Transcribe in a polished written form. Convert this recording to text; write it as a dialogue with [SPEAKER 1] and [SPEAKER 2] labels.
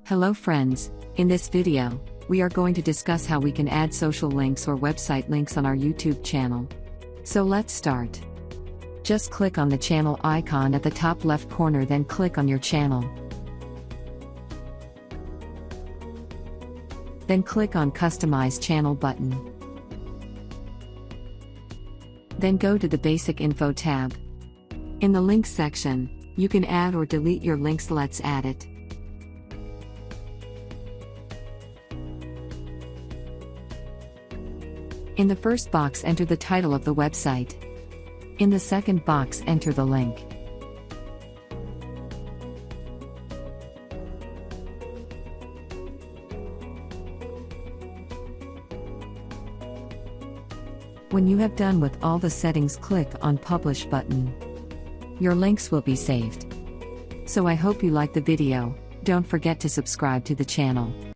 [SPEAKER 1] Hello friends, in this video, we are going to discuss how we can add social links or website links on our YouTube channel. So let's start. Just click on the channel icon at the top left corner, then click on your channel. Then click on Customize Channel button. Then go to the Basic Info tab. In the Links section, you can add or delete your links. Let's add it. In the first box, enter the title of the website. In the second box, enter the link. When you have done with all the settings, click on Publish button. Your links will be saved. So I hope you like the video. Don't forget to subscribe to the channel.